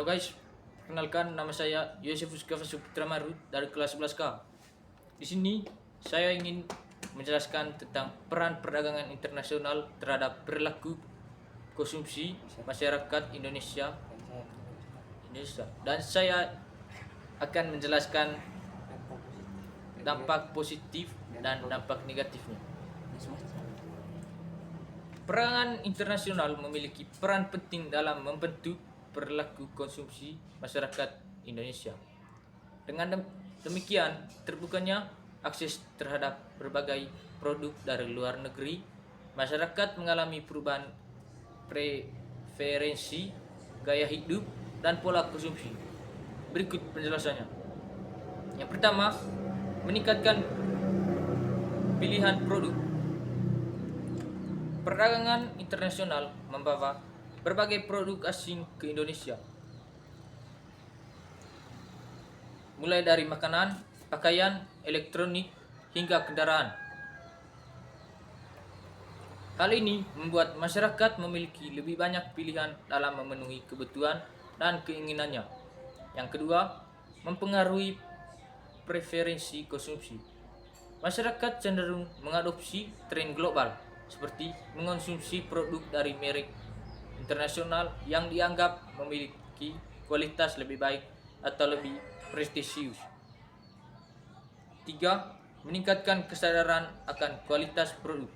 guys, kenalkan nama saya Yosefus Gafasu Putra Maru dari kelas 11K. Di sini saya ingin menjelaskan tentang peran perdagangan internasional terhadap perilaku konsumsi masyarakat Indonesia. Dan saya akan menjelaskan dampak positif dan dampak negatifnya. Perdagangan internasional memiliki peran penting dalam membentuk perilaku konsumsi masyarakat Indonesia. Dengan demikian, terbukanya akses terhadap berbagai produk dari luar negeri, masyarakat mengalami perubahan preferensi, gaya hidup, dan pola konsumsi. Berikut penjelasannya. Yang pertama, meningkatkan pilihan produk. Perdagangan internasional membawa berbagai produk asing ke Indonesia, mulai dari makanan, pakaian, elektronik, hingga kendaraan. Hal ini membuat masyarakat memiliki lebih banyak pilihan dalam memenuhi kebutuhan dan keinginannya. Yang kedua, mempengaruhi preferensi konsumsi. Masyarakat cenderung mengadopsi tren global, seperti mengonsumsi produk dari merek internasional yang dianggap memiliki kualitas lebih baik atau lebih prestisius. 3. Meningkatkan kesadaran akan kualitas produk.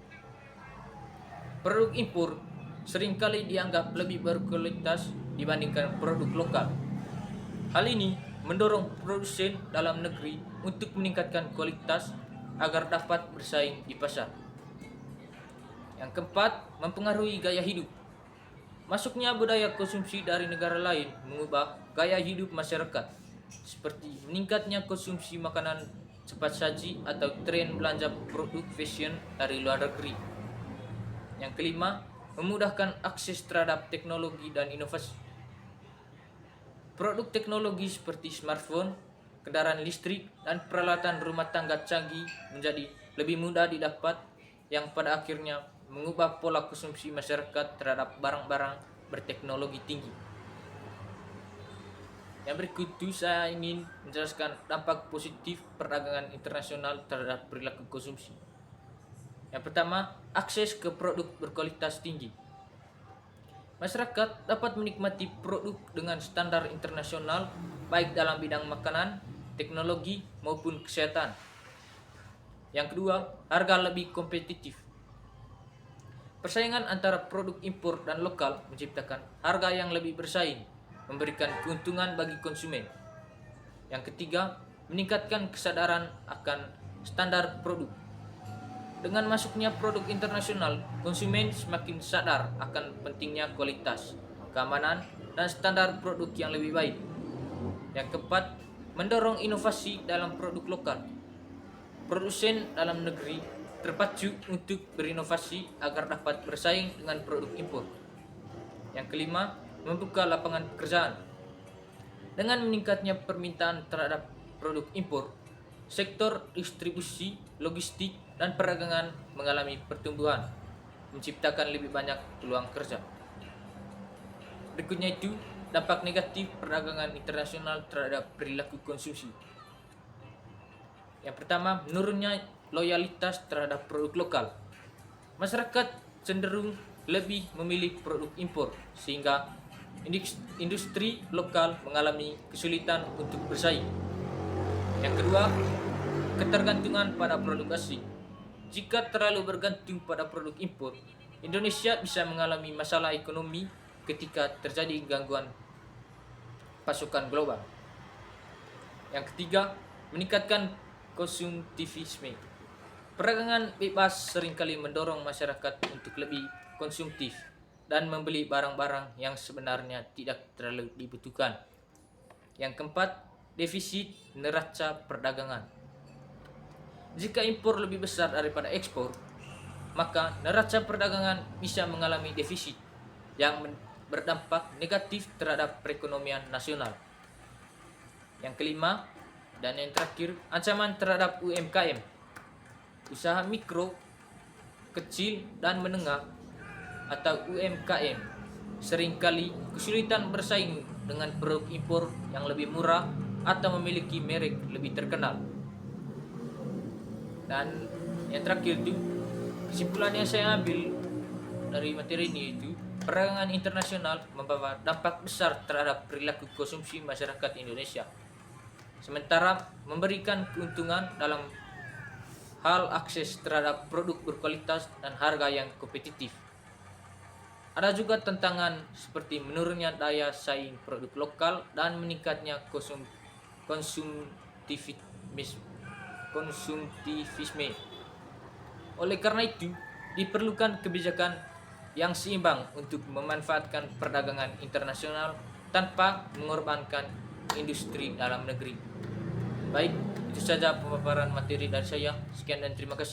Produk impor seringkali dianggap lebih berkualitas dibandingkan produk lokal. Hal ini mendorong produsen dalam negeri untuk meningkatkan kualitas agar dapat bersaing di pasar. Yang keempat, mempengaruhi gaya hidup. Masuknya budaya konsumsi dari negara lain mengubah gaya hidup masyarakat, seperti meningkatnya konsumsi makanan cepat saji atau tren belanja produk fashion dari luar negeri. Yang kelima, memudahkan akses terhadap teknologi dan inovasi. Produk teknologi seperti smartphone, kendaraan listrik, dan peralatan rumah tangga canggih menjadi lebih mudah didapat, yang pada akhirnya mengubah pola konsumsi masyarakat terhadap barang-barang berteknologi tinggi. Yang berikut itu saya ingin menjelaskan dampak positif perdagangan internasional terhadap perilaku konsumsi. Yang pertama, akses ke produk berkualitas tinggi. Masyarakat dapat menikmati produk dengan standar internasional baik dalam bidang makanan, teknologi, maupun kesehatan. Yang kedua, harga lebih kompetitif. Persaingan antara produk impor dan lokal menciptakan harga yang lebih bersaing, memberikan keuntungan bagi konsumen. Yang ketiga, meningkatkan kesadaran akan standar produk. Dengan masuknya produk internasional, konsumen semakin sadar akan pentingnya kualitas, keamanan, dan standar produk yang lebih baik. Yang keempat, mendorong inovasi dalam produk lokal. Produsen dalam negeri terpacu untuk berinovasi agar dapat bersaing dengan produk impor. Yang kelima, membuka lapangan pekerjaan. Dengan meningkatnya permintaan terhadap produk impor, sektor distribusi, logistik, dan perdagangan mengalami pertumbuhan, menciptakan lebih banyak peluang kerja. Berikutnya itu, dampak negatif perdagangan internasional terhadap perilaku konsumsi. Yang pertama, menurunnya loyalitas terhadap produk lokal. Masyarakat cenderung lebih memilih produk impor, sehingga industri lokal mengalami kesulitan untuk bersaing. Yang kedua, ketergantungan pada produk asing. Jika terlalu bergantung pada produk impor, Indonesia bisa mengalami masalah ekonomi ketika terjadi gangguan pasokan global. Yang ketiga, meningkatkan konsumtivisme. Perdagangan bebas seringkali mendorong masyarakat untuk lebih konsumtif dan membeli barang-barang yang sebenarnya tidak terlalu dibutuhkan. Yang keempat, defisit neraca perdagangan. Jika impor lebih besar daripada ekspor, maka neraca perdagangan bisa mengalami defisit yang berdampak negatif terhadap perekonomian nasional. Yang kelima dan yang terakhir, ancaman terhadap UMKM. Usaha mikro, kecil, dan menengah atau UMKM seringkali kesulitan bersaing dengan produk impor yang lebih murah atau memiliki merek lebih terkenal. Dan yang terakhir itu, kesimpulan yang saya ambil dari materi ini itu, perdagangan internasional membawa dampak besar terhadap perilaku konsumsi masyarakat Indonesia. Sementara memberikan keuntungan dalam hal akses terhadap produk berkualitas dan harga yang kompetitif. Ada juga tantangan seperti menurunnya daya saing produk lokal dan meningkatnya konsumtivisme. Oleh karena itu, diperlukan kebijakan yang seimbang untuk memanfaatkan perdagangan internasional tanpa mengorbankan industri dalam negeri. Baik, itu saja pemaparan materi dari saya. Sekian dan terima kasih.